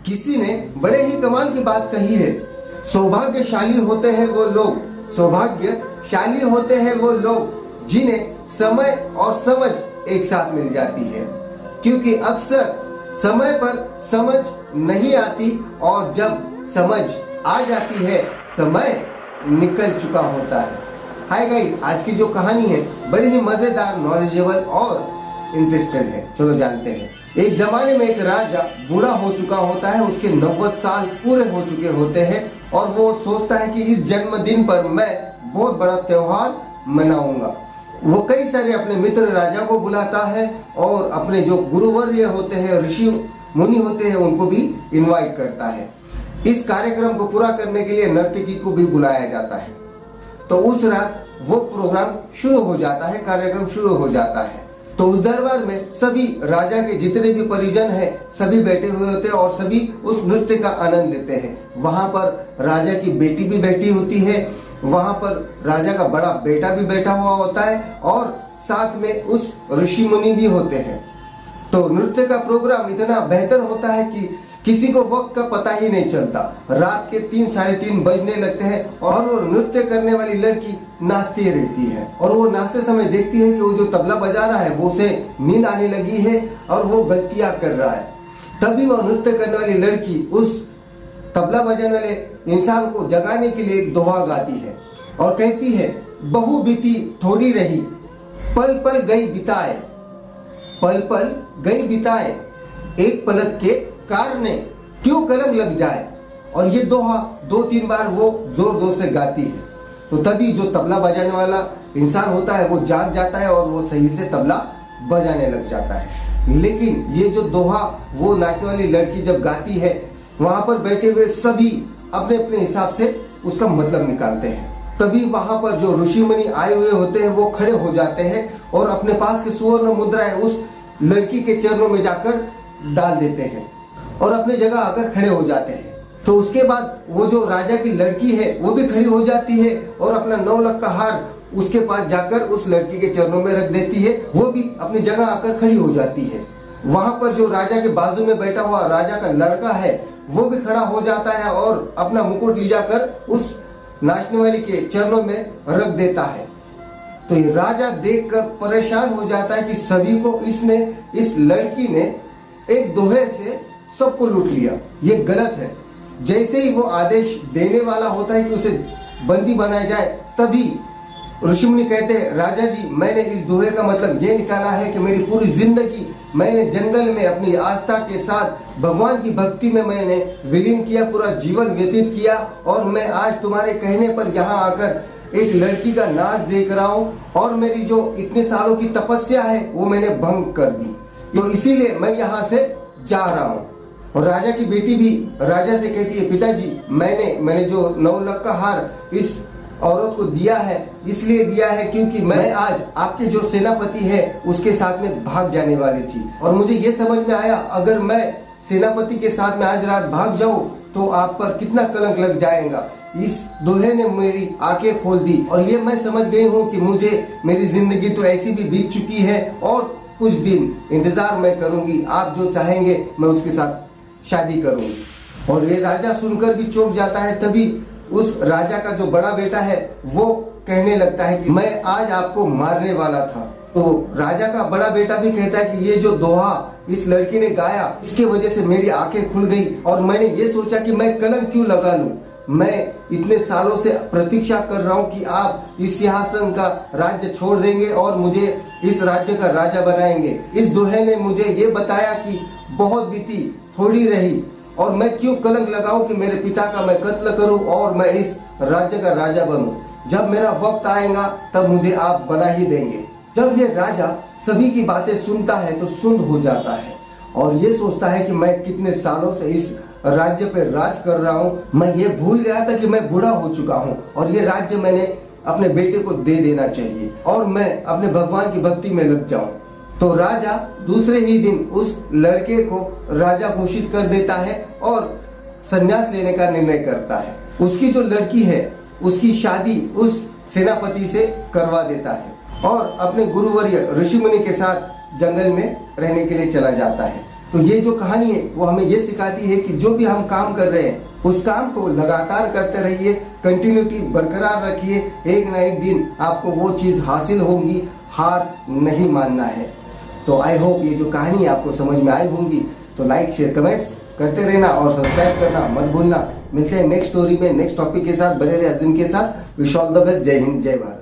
किसी ने बड़े ही कमाल की बात कही है, सौभाग्यशाली होते हैं वो लोग, सौभाग्यशाली होते हैं वो लोग जिन्हें समय और समझ एक साथ मिल जाती है, क्योंकि अक्सर समय पर समझ नहीं आती और जब समझ आ जाती है समय निकल चुका होता है। हाय गाइस, आज की जो कहानी है बड़ी ही मजेदार, नॉलेजेबल और इंटरेस्टेड है। चलो जानते हैं। एक जमाने में एक राजा बूढ़ा हो चुका होता है, उसके 90 साल पूरे हो चुके होते हैं और वो सोचता है कि इस जन्मदिन पर मैं बहुत बड़ा त्योहार मनाऊंगा। वो कई सारे अपने मित्र राजा को बुलाता है और अपने जो गुरुवर्य होते हैं, ऋषि मुनि होते हैं, उनको भी इनवाइट करता है। इस कार्यक्रम को पूरा करने के लिए नर्तकी को भी बुलाया जाता है। तो उस रात वो प्रोग्राम शुरू हो जाता है, कार्यक्रम शुरू हो जाता है। तो उस दरबार में सभी राजा के जितने भी परिजन हैं सभी बैठे हुए होते हैं और सभी उस नृत्य का आनंद लेते हैं। वहां पर राजा की बेटी भी बैठी होती है, वहां पर राजा का बड़ा बेटा भी बैठा हुआ होता है और साथ में उस ऋषि मुनि भी होते हैं। तो नृत्य का प्रोग्राम इतना बेहतर होता है कि किसी को वक्त का पता ही नहीं चलता। रात के 3 साढ़े 3 बजने लगते हैं और वो नृत्य करने वाली लड़की नाचती रहती है और वो नाचते समय देखती है कि वो जो तबला बजा रहा है वो उसे नींद आने लगी है और वो गलतियां कर रहा है। तभी वो नृत्य करने वाली लड़की उस तबला बजाने वाले इंसान को जगाने के लिए एक दोहा गाती है और कहती है, बहु बीती थोड़ी रही, पल पल गई बिताए, पल पल गई बिताए, एक पलक के कारणे क्यों कलम लग जाए। और ये दोहा 2-3 बार वो जोर जोर से गाती है। तो तभी जो तबला बजाने वाला इंसान होता है वो जाग जाता है और वो सही से तबला बजाने लग जाता है। लेकिन ये जो दोहा वो नाचने वाली लड़की जब गाती है, वहां पर बैठे हुए सभी अपने अपने हिसाब से उसका मतलब निकालते हैं। तभी वहां पर जो ऋषि मुनि आए हुए होते हैं वो खड़े हो जाते हैं और अपने पास के सुवर्ण मुद्राएं उस लड़की के चरणों में जाकर डाल देते हैं और अपनी जगह आकर खड़े हो जाते हैं। तो उसके बाद वो जो राजा की लड़की है वो भी खड़ी हो जाती है और अपना 9 लाख का हार उसके पास जाकर उस लड़की के चरणों में रख देती है। वो भी अपनी जगह आकर खड़ी हो जाती है। वहां पर जो राजा के बाजू में बैठा हुआ राजा का लड़का है वो भी खड़ा हो जाता है और अपना मुकुट ले जाकर उस नाचने वाली के चरणों में रख देता है। तो ये राजा देखकर परेशान हो जाता है कि सभी को इस लड़की ने एक दोहे से सबको लूट लिया, ये गलत है। जैसे ही वो आदेश देने वाला होता है कि उसे बंदी बनाया जाए, तभी ऋषि मुनि कहते हैं, राजा जी, मैंने इस दोहे का मतलब ये निकाला है कि मेरी पूरी जिंदगी मैंने जंगल में अपनी आस्था के साथ भगवान की भक्ति में मैंने विलीन किया, पूरा जीवन व्यतीत किया और मैं आज तुम्हारे कहने पर यहाँ आकर एक लड़की का नाच देख रहा हूँ और मेरी जो इतने सालों की तपस्या है वो मैंने भंग कर दी। तो इसीलिए मैं यहाँ से जा रहा हूँ। और राजा की बेटी भी राजा से कहती है, पिताजी, मैंने जो 9 लाख का हार इस औरत को दिया है, इसलिए दिया है क्योंकि मैं आज आपके जो सेनापति है उसके साथ में भाग जाने वाली थी और मुझे ये समझ में आया अगर मैं सेनापति के साथ में आज रात भाग जाऊं तो आप पर कितना कलंक लग जाएगा। इस दोहे ने मेरी आंखें खोल दी और ये मैं समझ गई हूँ कि मुझे मेरी जिंदगी तो ऐसी भी बीत चुकी है और कुछ दिन इंतजार मैं करूंगी, आप जो चाहेंगे मैं उसके साथ शादी करूंगी। और ये राजा सुनकर भी चौंक जाता है। तभी उस राजा का जो बड़ा बेटा है वो कहने लगता है कि मैं आज आपको मारने वाला था। तो राजा का बड़ा बेटा भी कहता है कि ये जो दोहा इस लड़की ने गाया, इसके वजह से मेरी आंखें खुल गई और मैंने ये सोचा कि मैं कलंक क्यों लगा लूं। मैं इतने सालों से प्रतीक्षा कर रहा हूं कि आप इस सिंहासन का राज्य छोड़ देंगे और मुझे इस राज्य का राजा बनाएंगे। इस दोहे ने मुझे ये बताया कि बहुत बीती थोड़ी रही और मैं क्यों कलंक लगाऊं कि मेरे पिता का मैं कत्ल करूं और मैं इस राज्य का राजा बनूं। जब मेरा वक्त आएगा तब मुझे आप बना ही देंगे। जब ये राजा सभी की बातें सुनता है तो सुन्न हो जाता है और ये सोचता है कि मैं कितने सालों से इस राज्य पे राज कर रहा हूँ। मैं ये भूल गया था कि मैं बूढ़ा हो चुका हूँ और ये राज्य मैंने अपने बेटे को दे देना चाहिए और मैं अपने भगवान की भक्ति में लग जाऊं। तो राजा दूसरे ही दिन उस लड़के को राजा घोषित कर देता है और संन्यास लेने का निर्णय करता है। उसकी जो लड़की है उसकी शादी उस सेनापति से करवा देता है और अपने गुरुवर्य ऋषि मुनि के साथ जंगल में रहने के लिए चला जाता है। तो ये जो कहानी है वो हमें ये सिखाती है कि जो भी हम काम कर रहे हैं उस काम को लगातार करते रहिए, कंटिन्यूटी बरकरार रखिए, एक ना एक दिन आपको वो चीज हासिल होगी, हार नहीं मानना है। तो आई होप ये जो कहानी आपको समझ में आई होंगी। तो लाइक शेयर कमेंट्स करते रहना और सब्सक्राइब करना मत भूलना। मिलते हैं नेक्स्ट स्टोरी में नेक्स्ट टॉपिक के साथ, बने रहे अजीम के साथ। Wish all the best. जय हिंद, जय भारत।